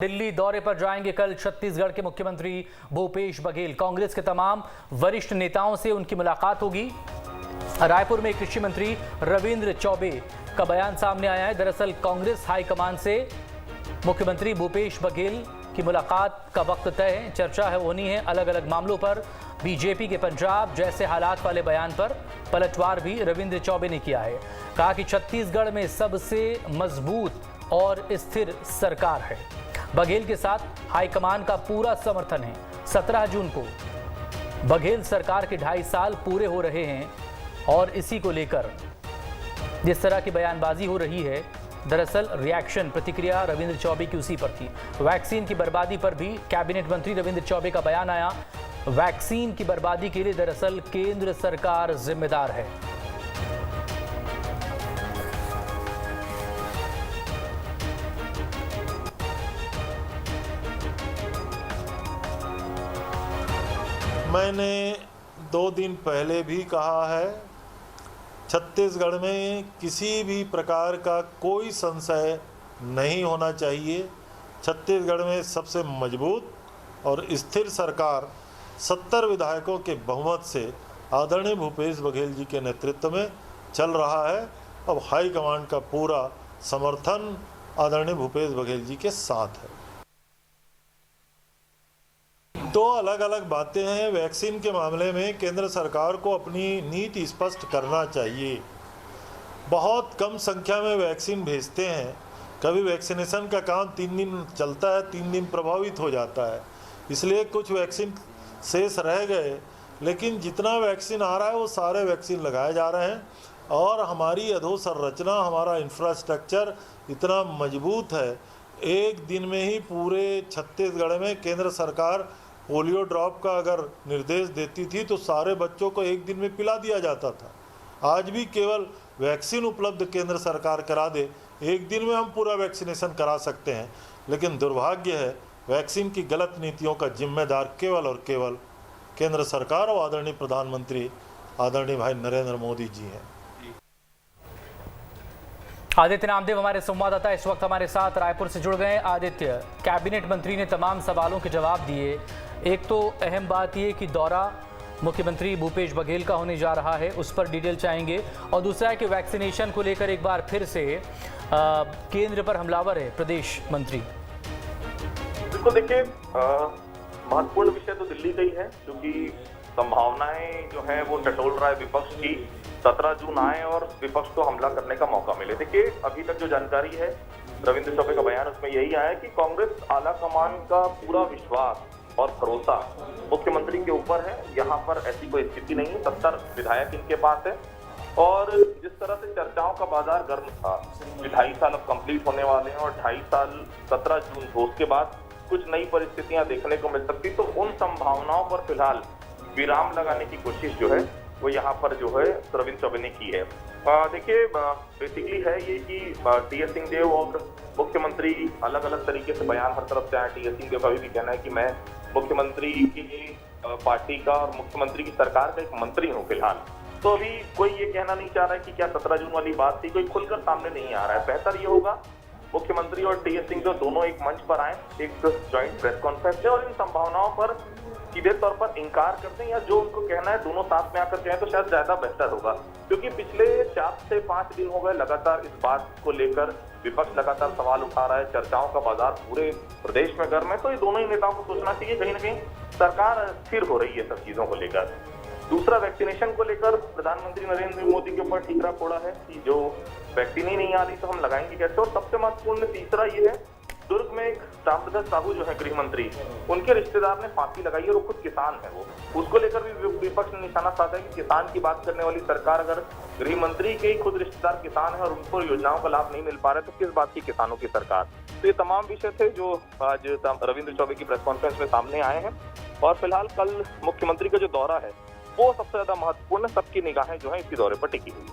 दिल्ली दौरे पर जाएंगे कल छत्तीसगढ़ के मुख्यमंत्री भूपेश बघेल। कांग्रेस के तमाम वरिष्ठ नेताओं से उनकी मुलाकात होगी। रायपुर में कृषि मंत्री रविंद्र चौबे का बयान सामने आया है। दरअसल कांग्रेस हाईकमान से मुख्यमंत्री भूपेश बघेल की मुलाकात का वक्त तय है। चर्चा है होनी है अलग अलग मामलों पर। बीजेपी के पंजाब जैसे हालात वाले बयान पर पलटवार भी रविंद्र चौबे ने किया है। कहा कि छत्तीसगढ़ में सबसे मजबूत और स्थिर सरकार है। बघेल के साथ हाईकमान का पूरा समर्थन है। 17 जून को बघेल सरकार के 2.5 साल पूरे हो रहे हैं और इसी को लेकर जिस तरह की बयानबाजी हो रही है, दरअसल रिएक्शन प्रतिक्रिया रविंद्र चौबे की उसी पर थी। वैक्सीन की बर्बादी पर भी कैबिनेट मंत्री रविंद्र चौबे का बयान आया। वैक्सीन की बर्बादी के लिए दरअसल केंद्र सरकार जिम्मेदार है। मैंने 2 दिन पहले भी कहा है, छत्तीसगढ़ में किसी भी प्रकार का कोई संशय नहीं होना चाहिए। छत्तीसगढ़ में सबसे मजबूत और स्थिर सरकार 70 विधायकों के बहुमत से आदरणीय भूपेश बघेल जी के नेतृत्व में चल रहा है। अब हाईकमांड का पूरा समर्थन आदरणीय भूपेश बघेल जी के साथ है। 2 अलग अलग बातें हैं। वैक्सीन के मामले में केंद्र सरकार को अपनी नीति स्पष्ट करना चाहिए। बहुत कम संख्या में वैक्सीन भेजते हैं। कभी वैक्सीनेशन का काम 3 दिन चलता है, 3 दिन प्रभावित हो जाता है, इसलिए कुछ वैक्सीन शेष रह गए। लेकिन जितना वैक्सीन आ रहा है वो सारे वैक्सीन लगाए जा रहे हैं और हमारी अधोसंरचना, हमारा इंफ्रास्ट्रक्चर इतना मजबूत है। एक दिन में ही पूरे छत्तीसगढ़ में केंद्र सरकार पोलियो ड्रॉप का अगर निर्देश देती थी तो सारे बच्चों को एक दिन में पिला दिया जाता था। आज भी केवल वैक्सीन उपलब्ध केंद्र सरकार करा दे, एक दिन में हम पूरा वैक्सीनेशन करा सकते हैं। लेकिन दुर्भाग्य है, वैक्सीन की गलत नीतियों का जिम्मेदार केवल और केवल केंद्र सरकार और आदरणीय प्रधानमंत्री आदरणीय भाई नरेंद्र मोदी जी हैं। आदित्य नामदेव हमारे संवाददाता इस वक्त हमारे साथ रायपुर से जुड़ गए। आदित्य, कैबिनेट मंत्री ने तमाम सवालों के जवाब दिए। एक तो अहम बात ये कि दौरा मुख्यमंत्री भूपेश बघेल का होने जा रहा है, उस पर डिटेल चाहेंगे। और दूसरा है कि वैक्सीनेशन को लेकर एक बार फिर से केंद्र पर हमलावर है प्रदेश मंत्री। बिल्कुल, देखिए महत्वपूर्ण विषय तो दिल्ली का ही है, क्योंकि संभावनाएं जो है वो टटोल रहा है विपक्ष की 17 जून आए और विपक्ष को हमला करने का मौका मिले। देखिए अभी तक जो जानकारी है, रविंद्र चौबे का बयान, उसमें यही आया कि कांग्रेस आला कमान का पूरा विश्वास और भरोसा मुख्यमंत्री के ऊपर है। यहाँ पर ऐसी कोई स्थिति नहीं है। 70 विधायक इनके पास है और जिस तरह से चर्चाओं का बाजार गर्म था, 2.5 साल अब कंप्लीट होने वाले हैं और 2.5 साल 17 जून को उसके बाद कुछ नई परिस्थितियां देखने को मिल सकती, तो उन संभावनाओं पर फिलहाल विराम लगाने की कोशिश जो है वो यहाँ पर जो है रविंद्र चौबे ने की है। देखिए बेसिकली है ये कि टी.एस. सिंहदेव और मुख्यमंत्री अलग अलग तरीके से बयान हर तरफ से आए। टी.एस. सिंहदेव का भी कहना है कि मैं मुख्यमंत्री की पार्टी का और मुख्यमंत्री की सरकार का एक मंत्री हूँ फिलहाल। तो अभी कोई ये कहना नहीं चाह रहा है कि क्या 17 जून वाली बात थी, कोई खुलकर सामने नहीं आ रहा है। बेहतर ये होगा मुख्यमंत्री और टी.एस. सिंहदेव दोनों एक मंच पर आए, एक ज्वाइंट प्रेस कॉन्फ्रेंस है और इन संभावनाओं पर सीधे तौर पर इंकार कर दें या जो उनको कहना है दोनों साथ में आकर कहें तो शायद ज्यादा बेहतर होगा। क्योंकि पिछले 4 से 5 दिन हो गए लगातार इस बात को लेकर विपक्ष लगातार सवाल उठा रहा है। चर्चाओं का बाजार पूरे प्रदेश में गर्म है, तो ये दोनों ही नेताओं को सोचना चाहिए कहीं ना कहीं सरकार स्थिर हो रही है सब चीजों को लेकर। दूसरा, वैक्सीनेशन को लेकर प्रधानमंत्री नरेंद्र मोदी के ऊपर ठीकरा फोड़ा है कि जो वैक्सीन ही नहीं आ रही तो हम लगाएंगे कैसे। और सबसे महत्वपूर्ण तीसरा ये है, दुर्ग में एक रामप्रसाद साहू जो है गृह मंत्री, उनके रिश्तेदार ने फांसी लगाई है और वो खुद किसान है। वो उसको लेकर भी विपक्ष ने निशाना साधा है कि किसान की बात करने वाली सरकार अगर गृह मंत्री के ही खुद रिश्तेदार किसान है और उनको योजनाओं का लाभ नहीं मिल पा रहा है तो किस बात की किसानों की सरकार। तो ये तमाम विषय थे जो आज रविंद्र चौबे की प्रेस कॉन्फ्रेंस में सामने आए हैं। और फिलहाल कल मुख्यमंत्री का जो दौरा है वो सबसे ज्यादा महत्वपूर्ण, सबकी निगाहें जो है इसी दौरे पर टिकी हुई है।